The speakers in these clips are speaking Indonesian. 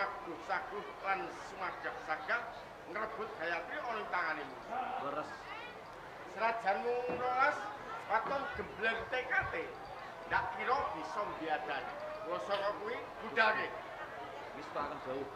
Sumaguh-saguh lan sumagah-sagah ngrebut Gayatri ana ing tanganimu. Leres. Senajan mung 12 waton gembleng TKT. Ndak kira bisa mbiadani. Kula saka kuwi budhake. Wis tak akan jauh.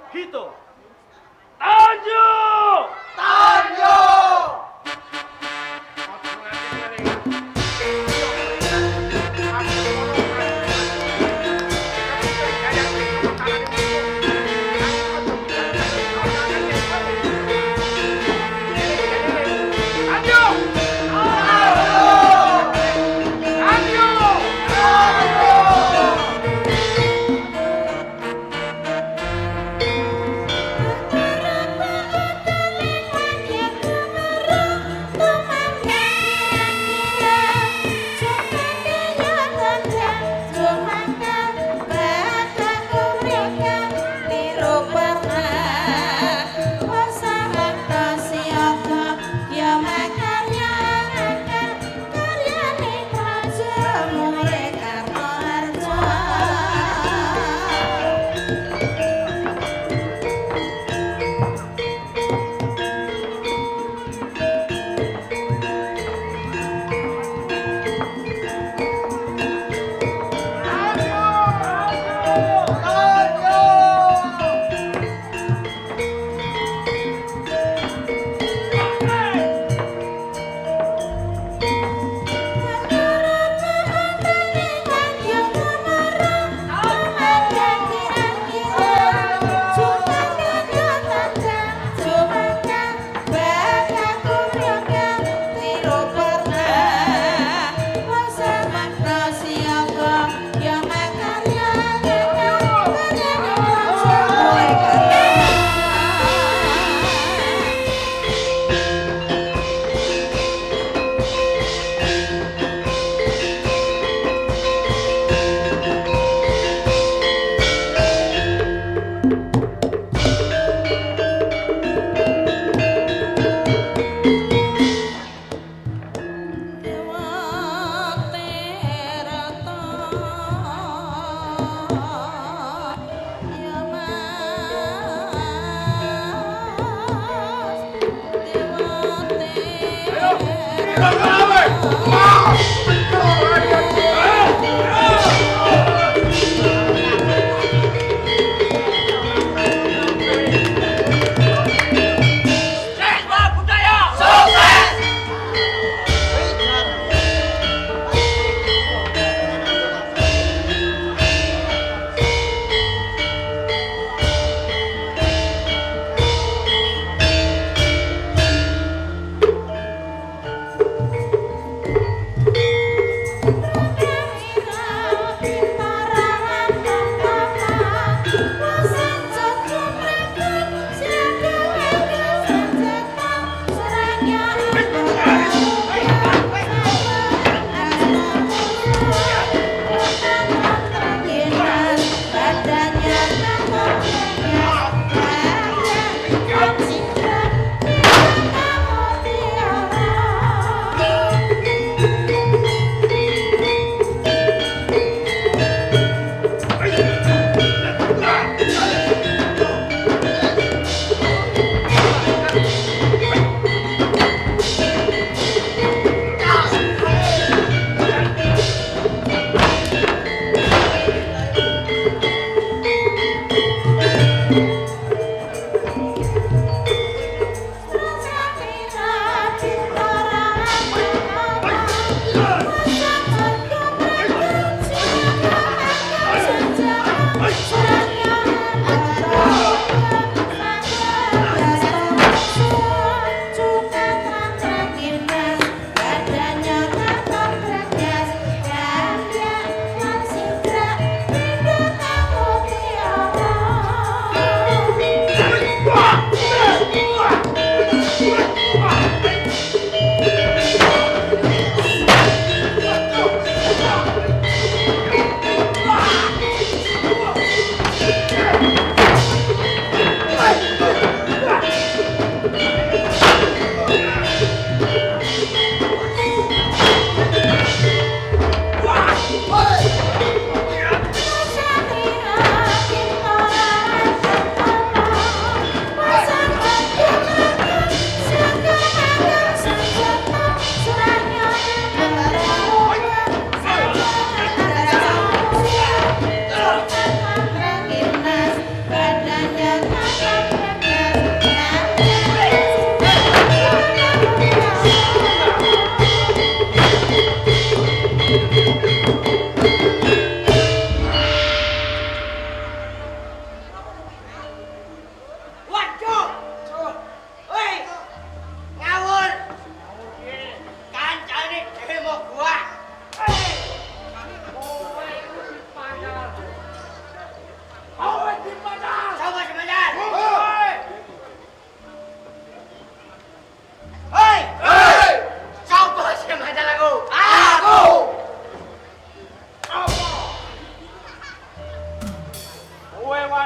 Hito. Tanjo! Tanjo!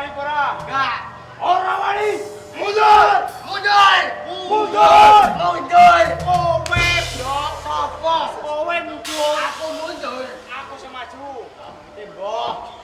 wani ora? Enggak. Ora wani. Mundur. Mundur. Mundur. Mundur. Kowe blok. Sopo? Kowe mundur. Aku mundur. Aku sing maju. Tembok.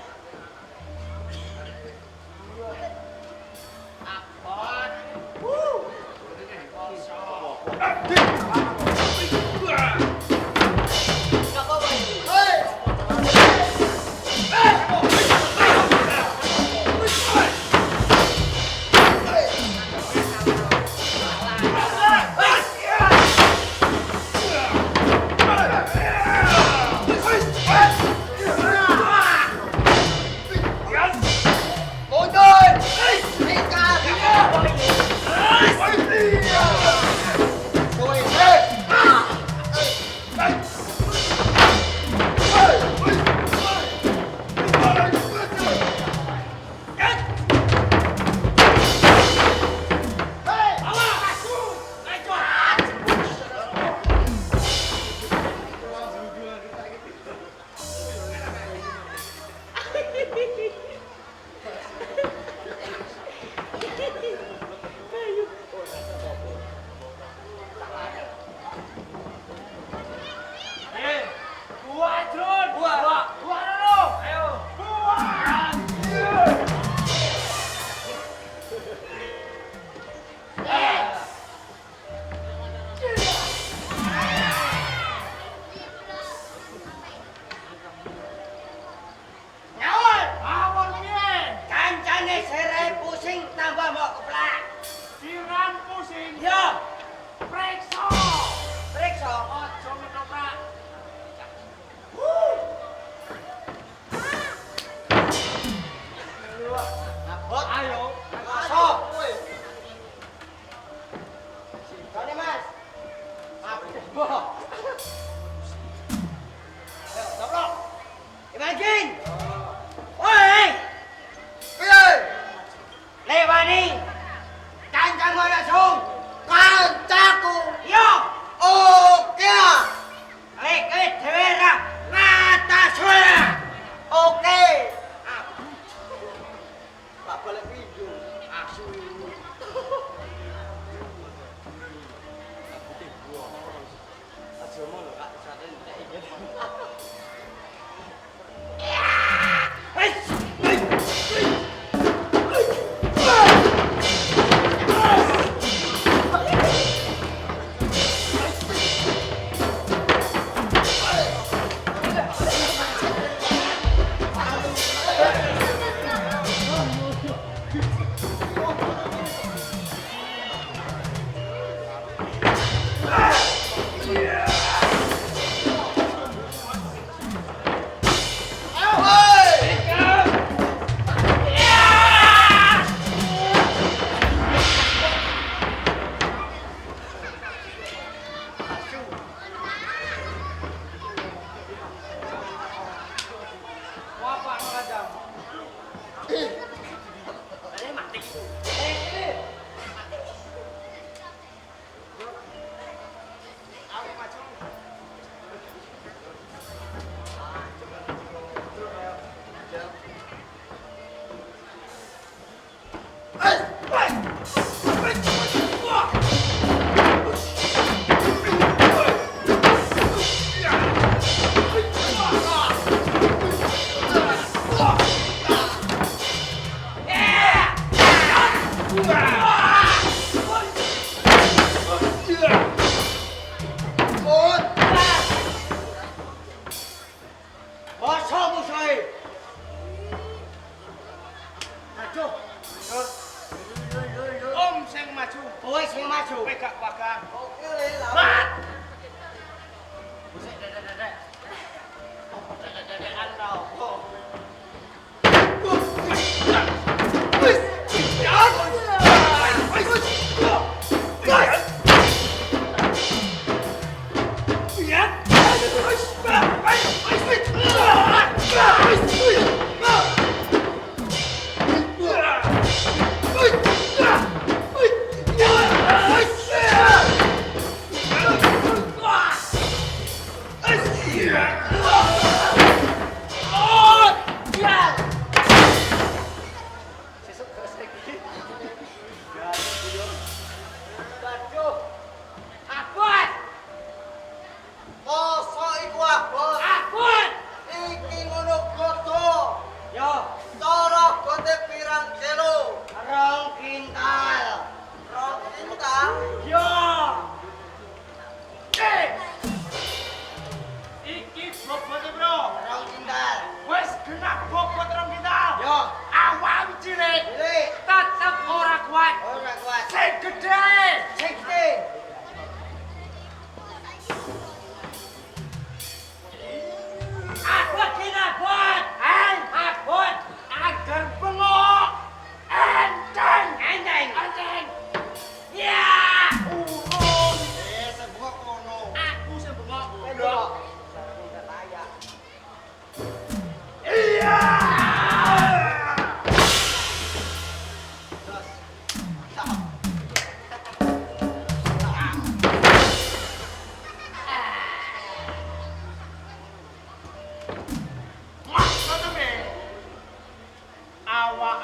Akbar.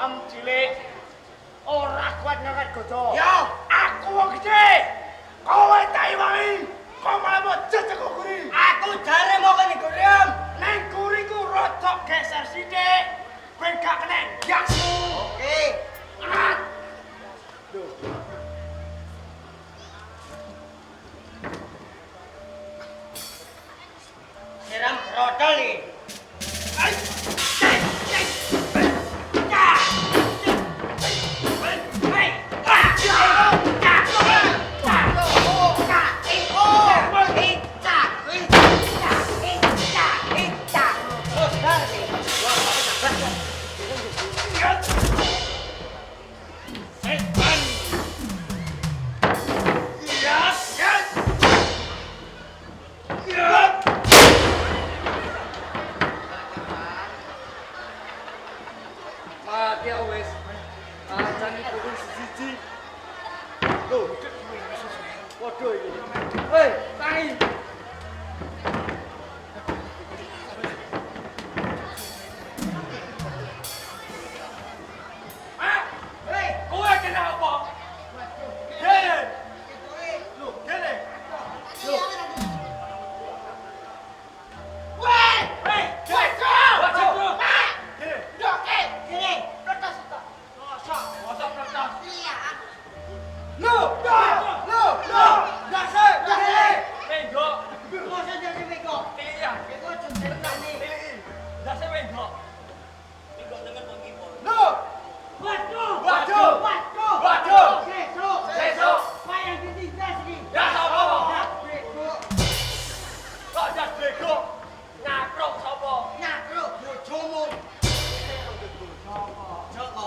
Om cilik ora kuat ngangkat gojo. Yo. Aku wong gede. Kowe tak iwangi. Kok malah mau jejegku guri. Aku jare mau kene guriam. Neng guriku rodok geser sithik. Kowe gak kena gasmu. Oke. Ah. Siram brodol nih. Mati aku wis. Acan iki kudu siji. Loh, waduh iki. Hei, tangi. Hei, kowe kena apa? Gene. Loh, gene. Loh. Weh, weh, kok? Waduh. Gene. Doke, gini, protes to. Mosok protes. Iya. Loh, Dasar, dasar. Menggo. Masa jadi bego. Pilih ya. Bego jenengan nih. Pilih. Dase menggo. Waduh. Waduh. Waduh. Waduh. Sesuk. Sesuk. Wayang ditindas iki. Ya sapa? Dah, bego. Kok jas bego? Ngakruk sapa? Nyakruk bojomu. Joko.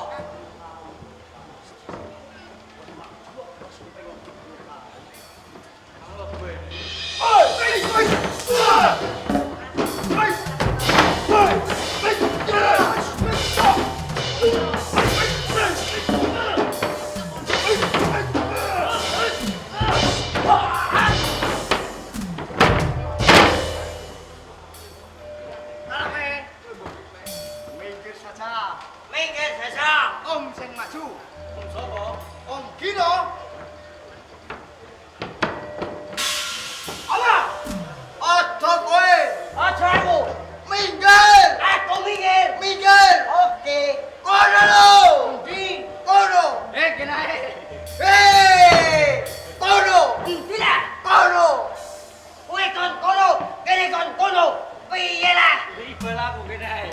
Minggir saja. Minggir desa. Om sing maju. Om sapa? Om Gino. Apa? Ojo kowe. Aja aku. Minggir. Aku minggir. Minggir. Oke. Kono lho. Di. Kono. Kena Hei. Kono. tidak. Kono. Kowe kon kono, kene kon kono. Piye lah? Ribel aku kene ae.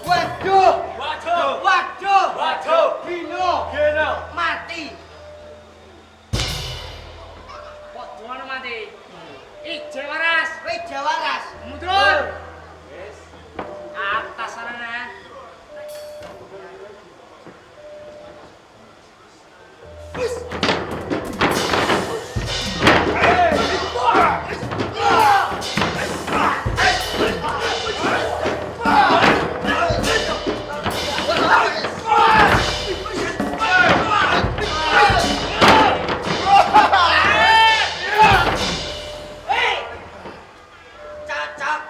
Waduh. Waduh. Waduh. Waduh. Gino. Geno. Mati. Kok duwana mati? Ije waras. Wis jawaras. Mundur. Wis. Atas sana. Hei. Cacak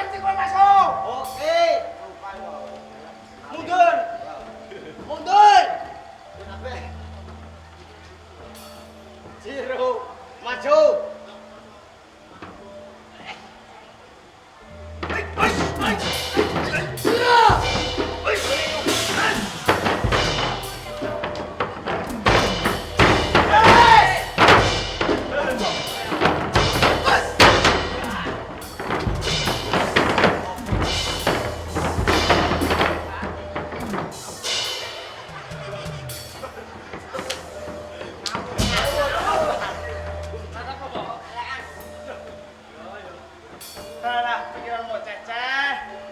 ngerti kowe masuk. Oke. Mundur. Mundur. Jiro, maju. Alah, pikiranmu ceceh.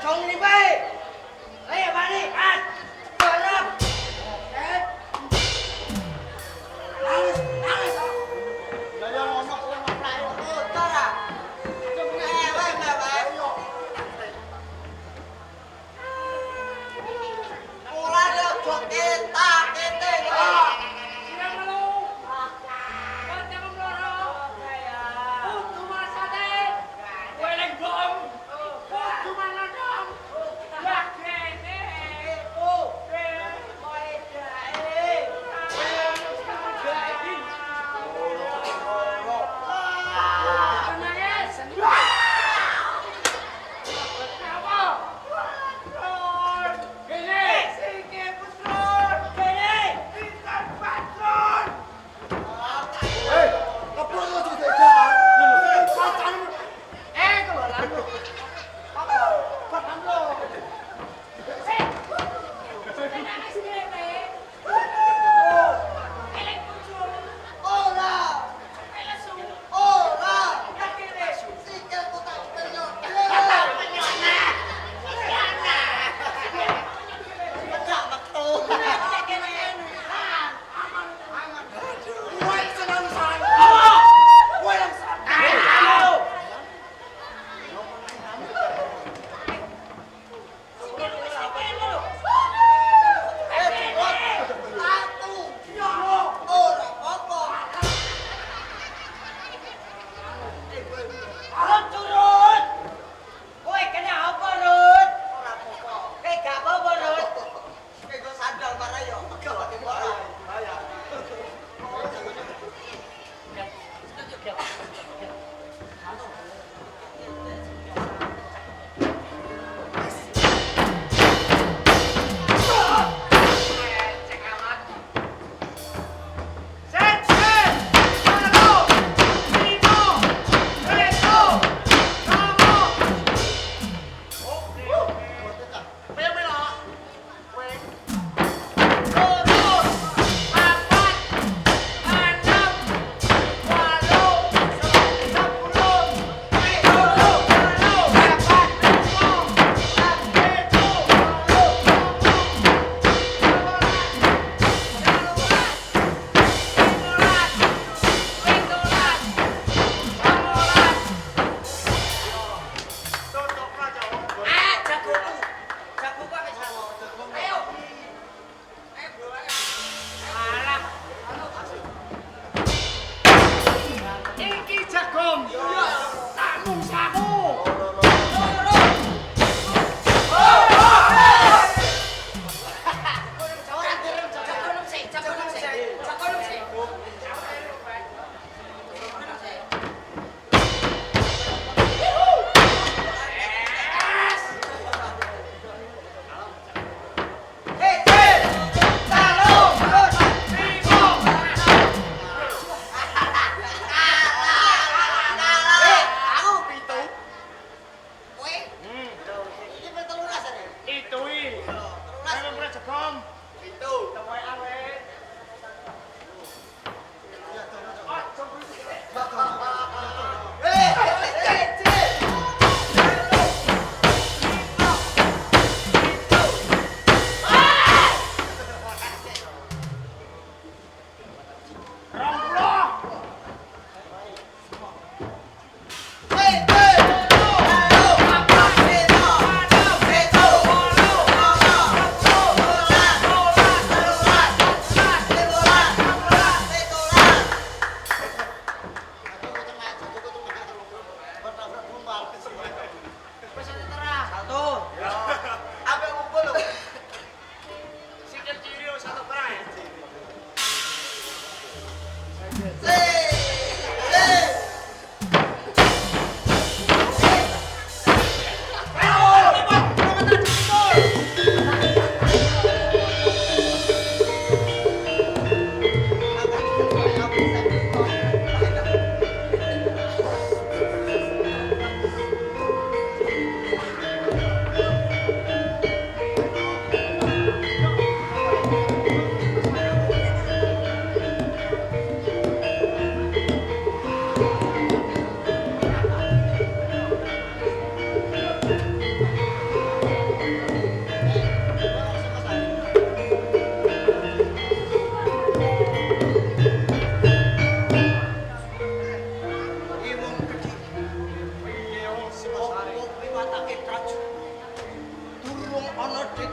kong ini baik. Ayo balik, an. Berap. Nangis, nangis. Lah yo ngono kowe ngoplak. Oh, tara. Baik, baik. Mulai lo jok kita, kita. Siang malu. Macam meloro. Untuk masa deh. Kue leng bom. Untuk mana dong?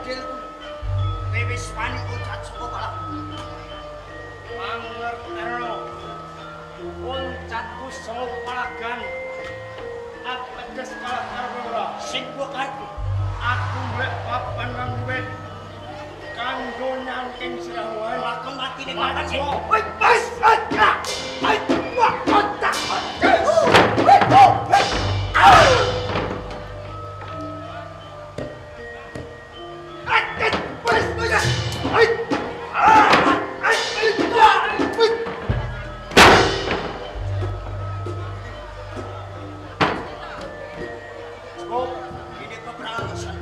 modelku. Wis wani ucat saka balap. Mangerteno. Uncatku saka palagan. Ateges kalah karo ora. Sing kok karepku. Aku golek papan kang luwih kanggo nyangking sirah wae. Lakon matine papan sing. Wis aja. Ai wah otak. Ini peperangan.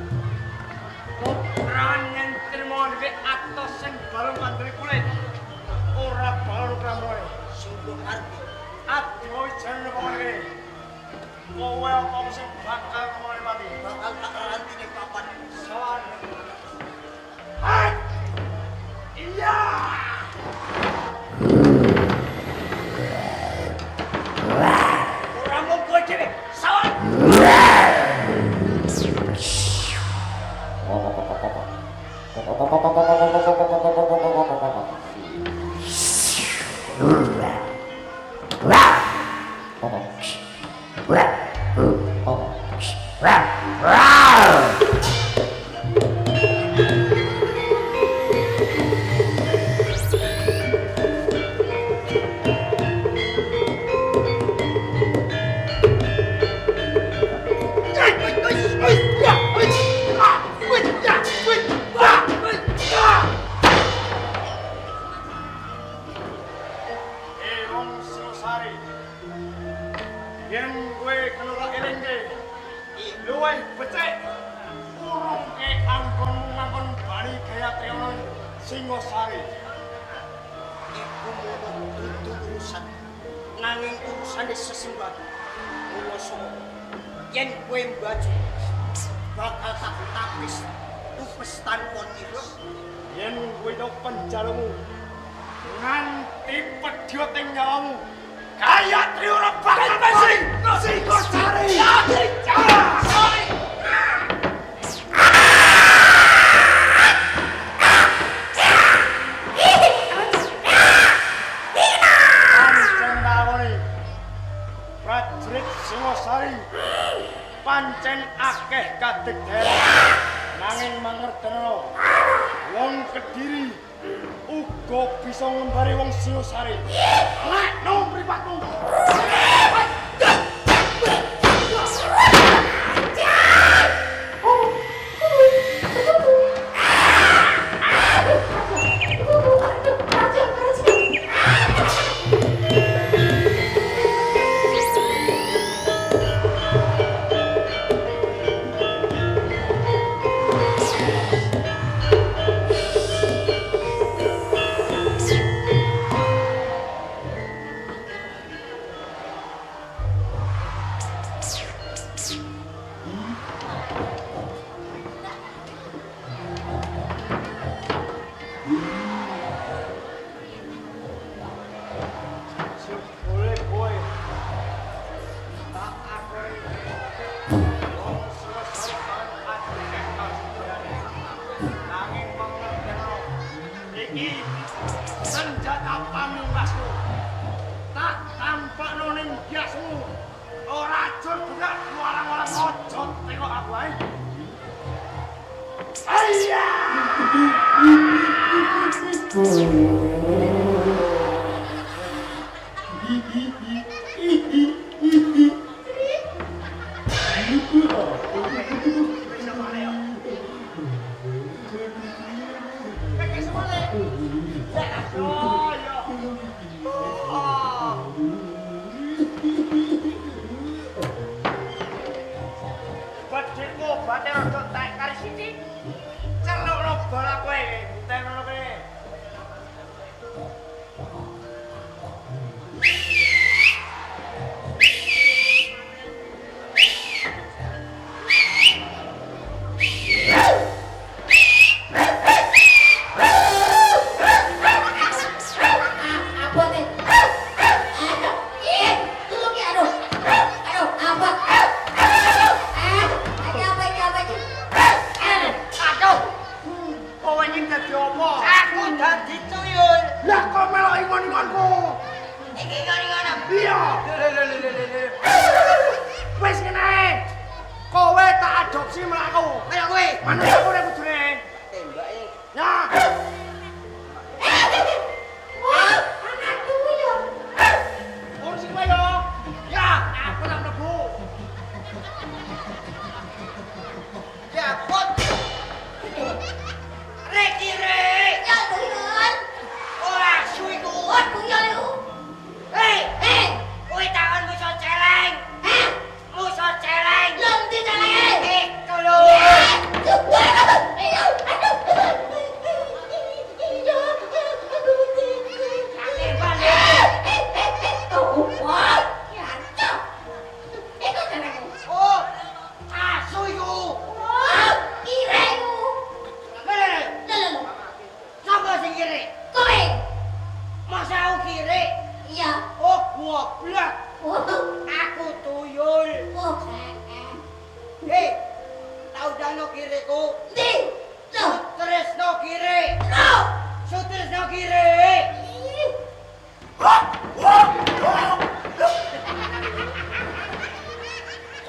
Peperangan yang terima duwe atos sing balung kandel kulit. Ora balung kramoe. Sing kok karepku. Aduh jan apa ngene. Kowe apa sing bakal kemane mati? Bakal tak rantine papan. Sawan. Iya. Ora mung kowe dhewe. Sawan. Wong Singosari. Yen kowe kena tak elingke. Luwih becik. Urungke anggon nganggon bali gaya triyono Singosari. Iku mono dudu urusan. Nanging urusane sesembah. Mula somo. Yen kowe mbaju bakal tak tapis. Tupes tanpa tirus. Yen kowe tok penjaramu nganti pedyot ing nyawamu. Kaya triora bakal mesti. Singosari. Pancen lakoni prajurit Singosari pancen akeh kadegden nanging mangerteno wong Kediri uga bisa ngembari wong Singosari. Lek nom mripatmu. Boleh boy. Tak akoni. Wong Singosari akeh kasudane. Nanging mangerteno iki senjata pamungkasku. Tak tampakno ning biasmu. Ora ajur buka walang-walang ojo tengok aku ae. Ayah! Badhekku bathik rada tak kari sithik. Celukno bola kowe, butelono kowe. sih melaku. Ayo kowe. Mana aku udah bujune? Tembake. Ya. Wah, anakku ya. Pun sing kowe yo. Ya, aku nang mlebu. Ya pot. Reki rek. Ya turun. Ora suwi ku. Wah, kuyo lu. Hei, kowe takon musuh celeng. Hah? Musuh celeng. Lom di celeng. Itu lho. Ayo, aduh. Iya, aduh. Kaki balik. Oh, wah, ya cok. Itu celengmu. Oh, asu iku. Wah, kiremu. Lho, Lalu, sapa sing kiri? kowe. Masa aku kiri? Iya. Oh, goblok. Wah, Aku tuyul. wah. Hei, tau dano kiriku. Di, lo, Tresno kiri. lo. Sutresno kiri.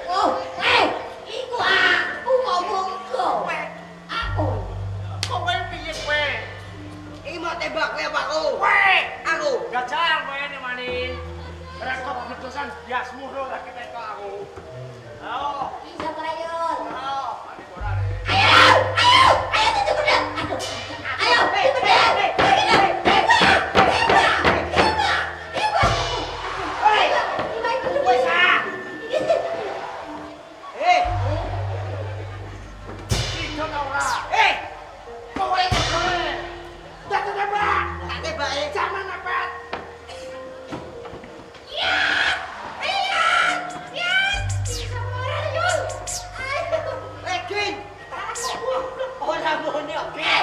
Oh, iku aku ngomong kowe. Aku. Kok kowe piye kowe? Iki mau tembak kowe apa aku? Kowe Aku. gajah kowe ne manin. Rekop bledosan biasmu lho lagi teko aku. Ayo. Bisa payun. Ayo, mari ora re. Ayo tutup benda. Aduh. Ayo, tutup benda. Wes ah. Hei, Ijo ta ora? hei. Kowe kowe. Dadi tembak. Tak tembake. Jangan nepet. Legin. Ora muni oke.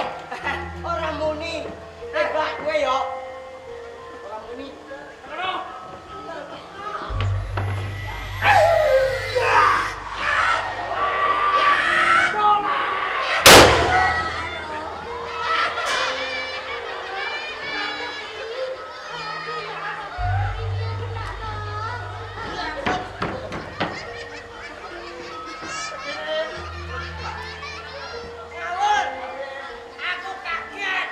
Ora muni. Tembak kowe yo. Ora muni. Ono. Ngawur. Aku kaget.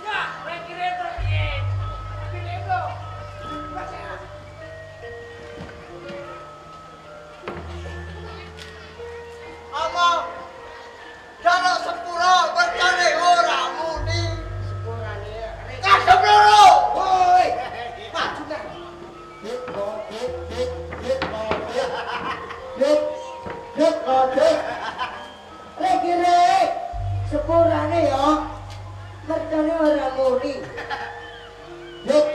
Ya, kowe kira terus piye? Piye bro? Omong. Dano sepuro bercane ora muni. Sepurane. Kasep loro. Woi. Maju nang. Lagi rek, sepurane yo, mercane ora muni. Dik,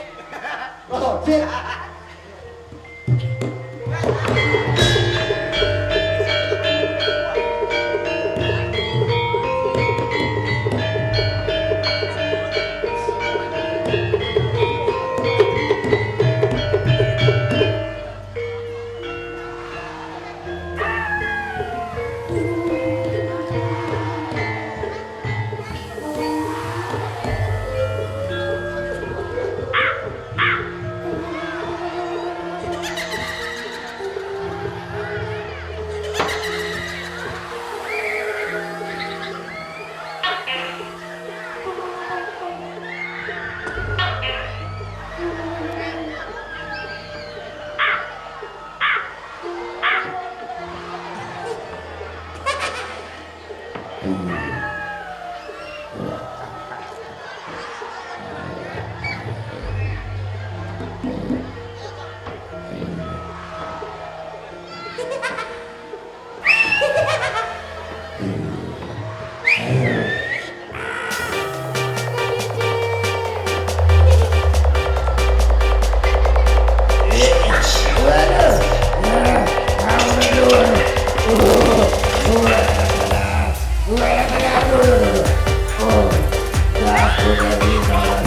oh dik. Aku